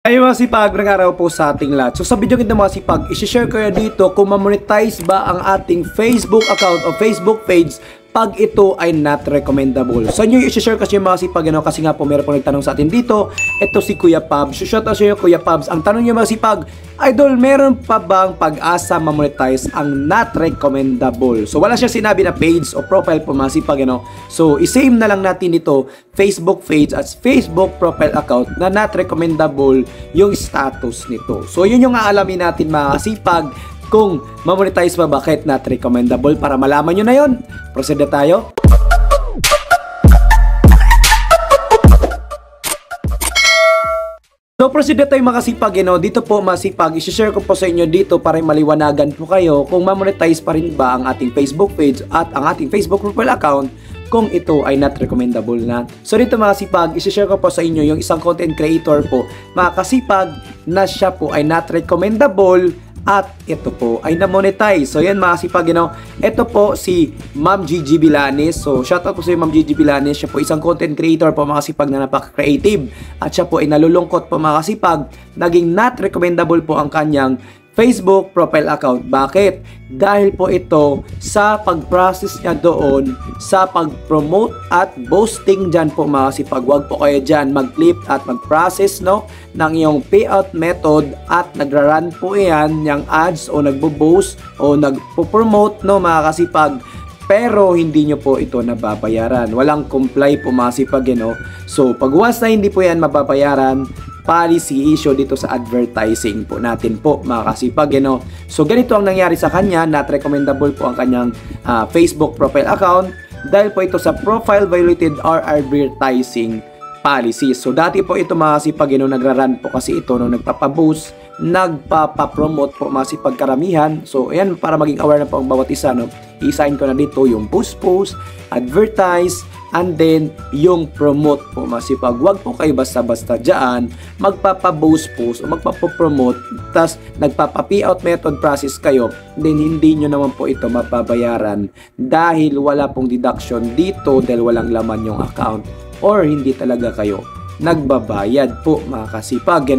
Ay mga sipag, magandang araw po sa ating lahat. So sa video kita mga sipag, isi-share ko yan dito kung ma-monetize ba ang ating Facebook account o Facebook page pag ito ay not recommendable. So nyo i-share kasi yung mga sipag, kasi nga po meron po nagtanong sa atin dito. Ito si Kuya Pabs. So shout out sa iyo Kuya Pabs. Ang tanong nyo mga sipag, Idol, meron pa bang pag-asa ma-monetize ang not recommendable? So wala siya sinabi na page o profile po mga sipag. So i-same na lang natin dito Facebook page as Facebook profile account na not recommendable yung status nito. So yun yung aalamin natin mga sipag kung ma-monetize ba bakit not recommendable. Para malaman nyo na yun, proceed na tayo. So proceed na tayo mga sipag. Dito po mga sipag, i-share ko po sa inyo dito para maliwanagan po kayo kung ma-monetize pa rin ba ang ating Facebook page at ang ating Facebook profile account kung ito ay not recommendable na. So dito mga sipag, i-share ko po sa inyo yung isang content creator po mga kasipag na siya po ay not recommendable at ito po ay na-monetize. So yan mga sipag, ito po si Ma'am Gigi Villanes. So shoutout po sa Ma'am Gigi Villanes. Siya po isang content creator po mga sipag na napaka-creative. At siya po ay nalulungkot po mga sipag. Naging not recommendable po ang kanyang Facebook profile account. Bakit? Dahil po ito sa pag-process niya doon sa pag-promote at boosting dyan po mga sipag. Huwag po kayo dyan mag-clip at mag-process ng iyong payout method at nagra-run po yan yung ads o nagbo-boost o nagpo-promote mga kasipag. Pero hindi nyo po ito nababayaran. Walang comply po mga sipag. So pag once na hindi po yan mababayaran, policy issue dito sa advertising po natin po mga kasipag. So ganito ang nangyari sa kanya, not recommendable po ang kanyang Facebook profile account dahil po ito sa profile violated our advertising policy. So dati po ito mga kasipag, nagra-run po kasi ito nagpapaboost, nagpapapromote po mga sipag karamihan. So ayan, para maging aware na po ang bawat isa, i-sign ko na dito yung post, advertise, and then yung promote po mga sipag. Huwag po kayo basta-basta dyan magpapa-boost post o magpapapromote tas nagpapa-payout method process kayo, then hindi nyo naman po ito mapabayaran dahil wala pong deduction dito dahil walang laman yung account or hindi talaga kayo nagbabayad po mga kasipag.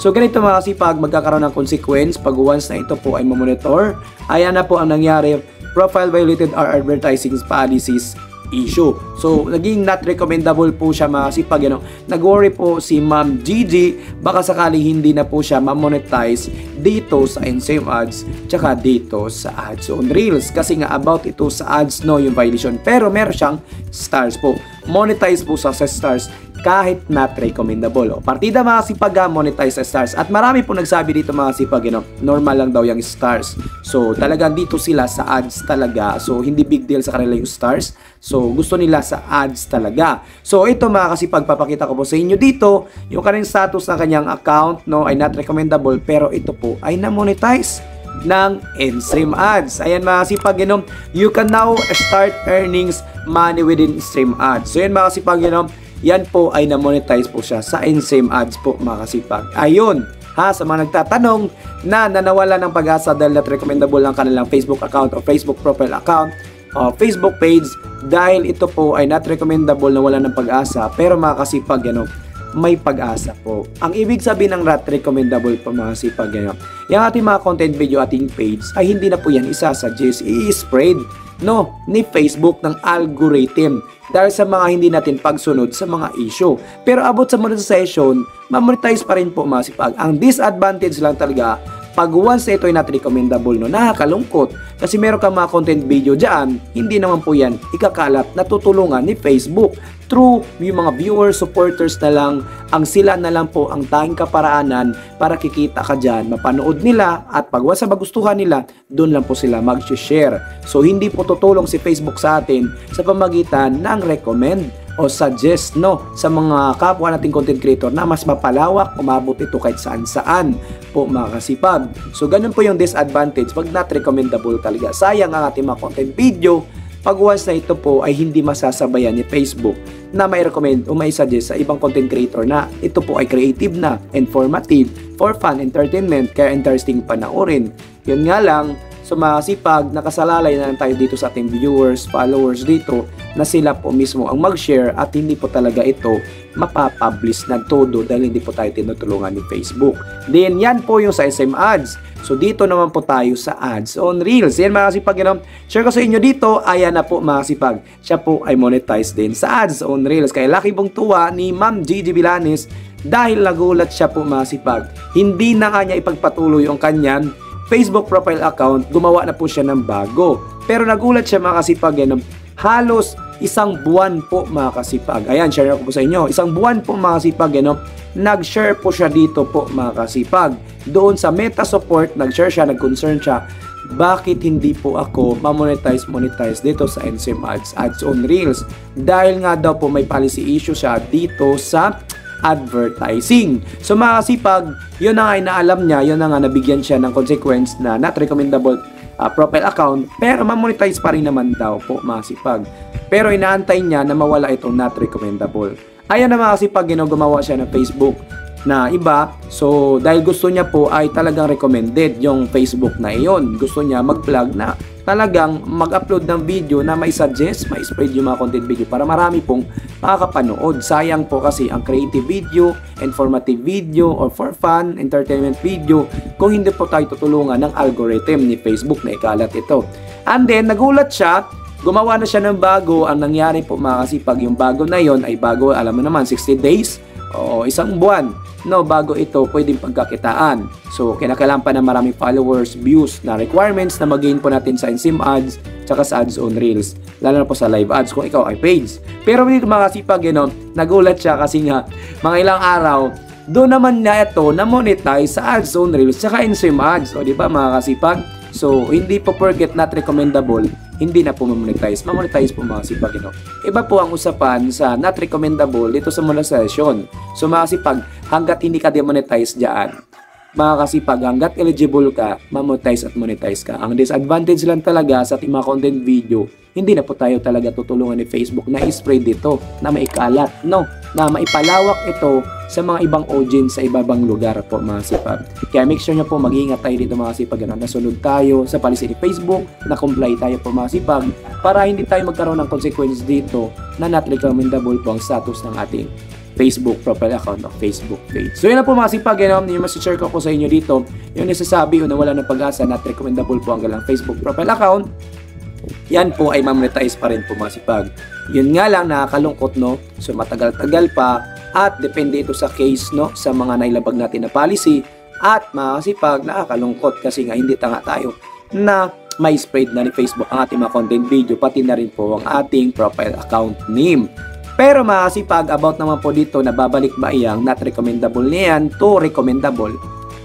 So ganito mga kasipag, magkakaroon ng consequence pag once na ito po ay mamonitor. Ayan na po ang nangyari, profile violated our advertising policies issue. So naging not recommendable po siya mga kasipag. Nag-worry po si Ma'am Gigi, baka sakali hindi na po siya ma-monetize dito sa in-same ads tsaka dito sa ads on reels kasi nga about ito sa ads yung violation, pero meron siyang stars po, monetize po sa stars kahit not recommendable. Partida mga sipag, monetize sa stars. At marami po nagsabi dito mga sipag, normal lang daw yung stars. So talagang dito sila sa ads talaga. So hindi big deal sa kanila yung stars. So gusto nila sa ads talaga. So ito mga kasipag, papakita ko po sa inyo dito yung kanyang status ng kanyang account ay not recommendable, pero ito po ay na-monetize ng in-stream ads. Ayan mga kasipag, you can now start earnings money within stream ads. So yan mga kasipag, yan po ay na-monetize po siya sa in-stream ads po mga kasipag. Ayun, sa mga nagtatanong na nanawala ng pag-asa dahil not recommendable ang kanilang Facebook account o Facebook profile account o Facebook page dahil ito po ay not recommendable na wala ng pag-asa, pero mga kasipag, may pag-asa po. Ang ibig sabihin ng not recommendable po mga kasipag, yung ating mga content video ating page ay hindi na po yan isasuggest, i-spread ni Facebook ng algorithm dahil sa mga hindi natin pagsunod sa mga issue. Pero about sa monetization, ma-monetize pa rin po mga sipag. Ang disadvantage lang talaga pag once na ito ay not recommendable, nakakalungkot kasi meron kang mga content video dyan, hindi naman po yan ikakalat na tutulungan ni Facebook through yung mga viewers, supporters na lang, ang sila na lang po ang tanging kaparaanan para kikita ka dyan, mapanood nila, at pag once na magustuhan nila, doon lang po sila mag-share. So hindi po tutulong si Facebook sa atin sa pamagitan ng recommend o suggest sa mga kapwa nating content creator na mas mapalawak, umabot ito kahit saan-saan po mga kasipag. So ganun po yung disadvantage pag not recommendable talaga. Sayang ang ating mga content video pag once na ito po ay hindi masasabayan ni Facebook na may recommend o may suggest sa ibang content creator na ito po ay creative na, informative, for fun, entertainment, kaya interesting panoorin. Yun nga lang, So masipag, nakasalalay na lang tayo dito sa ating viewers, followers dito na sila po mismo ang mag-share at hindi po talaga ito mapapublish na todo dahil hindi po tayo tinutulungan ni Facebook. Then yan po yung sa SM Ads. So dito naman po tayo sa Ads on Reels. Yan mga kasipag, share ko sa inyo dito, ayan na po mga kasipag. Siya po ay monetize din sa Ads on Reels. Kaya laki pong tuwa ni Ma'am Gigi Villanes dahil nagulat siya po mga kasipag. Hindi na nga niya ipagpatuloy yung kanyang Facebook profile account, gumawa na po siya ng bago. Pero nagulat siya mga kasipag, halos isang buwan po mga kasipag. Ayan, share ko po sa inyo. Isang buwan po mga kasipag, nag-share po siya dito po mga kasipag. Doon sa Meta Support, nag-share siya, nag-concern siya. Bakit hindi po ako monetize dito sa NSM Ads on Reels? Dahil nga daw po may policy issue siya dito sa advertising. So mga kasipag, yun na nga inaalam niya, yun na nga nabigyan siya ng consequence na not recommendable profile account, pero ma-monetize pa rin naman daw po mga kasipag. Pero inaantay niya na mawala itong not recommendable. Ayan na mga kasipag, gumawa siya ng Facebook na iba. So dahil gusto niya po ay talagang recommended yung Facebook na iyon. Gusto niya mag-vlog na talagang mag-upload ng video na may suggest, may spread yung mga content video para marami pong makakapanood. Sayang po kasi ang creative video, informative video, or for fun, entertainment video kung hindi po tayo tutulungan ng algorithm ni Facebook na ikalat ito. And then, nagulat siya, gumawa na siya ng bago. Ang nangyari po mga kasipag, yung bago na yon ay bago, alam mo naman, 60 days o isang buwan. No, bago ito, pwedeng pagkakitaan. So, kinakailangan pa na maraming followers, views na requirements na mag-gain po natin sa NSIM Ads tsaka sa Ads on Reels. Lalo na po sa live ads kung ikaw ay page. Pero dito mga kasipag, nagulat siya kasi nga mga ilang araw, doon naman na ito na monetize sa Ads on Reels tsaka NSIM Ads. O, di ba mga kasipag? So, hindi po forget not recommendable, hindi na po mamonetize. Mamonetize po mga kasipag, Iba po ang usapan sa not recommendable dito sa monetization. So, mga kasipag, hanggat hindi ka demonetize dyan, mga kasipag, hanggat eligible ka, mamonetize at monetize ka. Ang disadvantage lang talaga sa ating mga content video, hindi na po tayo talaga tutulungan ni Facebook na i-spread dito, na maikalat, na maipalawak ito sa mga ibang audience sa ibang lugar po mga kasipag. Kaya make sure nyo po mag-iingat tayo dito mga kasipag, nasunod tayo sa policy ni Facebook, na comply tayo po mga kasipag, para hindi tayo magkaroon ng consequence dito na not recommendable po ang status ng ating Facebook profile account o Facebook page. So yun na po mga kasipag, yung masishare ko sa inyo dito, yung nasasabi na wala ng pag-asa, not recommendable po ang galang Facebook profile account, yan po ay mamonetize pa rin po mga kasipag. Yun nga lang, nakakalungkot, so matagal-tagal pa at depende ito sa case, sa mga nailabag natin na policy. At mga kasipag, nakakalungkot kasi nga hindi tanga tayo na may spread na ni Facebook ang ating mga content video, pati na rin po ang ating profile account name. Pero mga kasipag, about naman po dito, nababalik ba iyang not recommendable niyan to recommendable?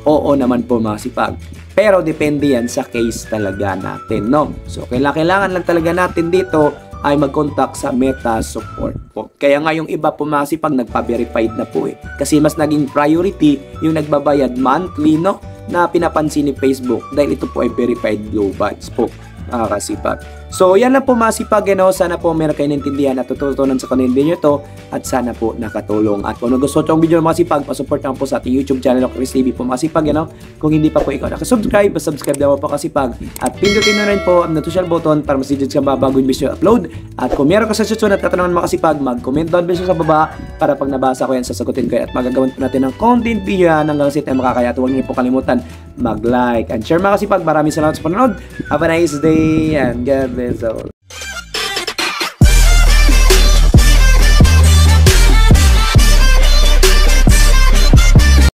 Oo naman po mga kasipag. Pero depende yan sa case talaga natin, So kailangan lang talaga natin dito ay mag-contact sa Meta Support po. Kaya nga yung iba po mga kasipag, nagpa-verified na po Kasi mas naging priority yung nagbabayad monthly, na pinapansin ni Facebook dahil ito po ay verified low budgets po mga kasipag. So yan lang po mga kasipag, sana po meron kayo naintindihan at tututunan sa content video ito at sana po nakatulong. At kung gusto itong video mga kasipag, pasupport naman po sa ating YouTube channel o Chris TV po mga kasipag. Kung hindi pa po ikaw nakasubscribe, subscribe daw po kasipag at pindutin na rin po ang notification button para masijud ka ba bago yung video upload. At kung meron ka sa susunod at katanungan mga kasipag, mag-comment down below sa baba para pag nabasa ko yan, sasagutin ko at magagawan po natin ng content video hanggang sa tayo makakaya. At huwag niyo po kalimutan mag-like and share mga kasipag. Maraming salamat sa panonood. Have a nice day and God bless all.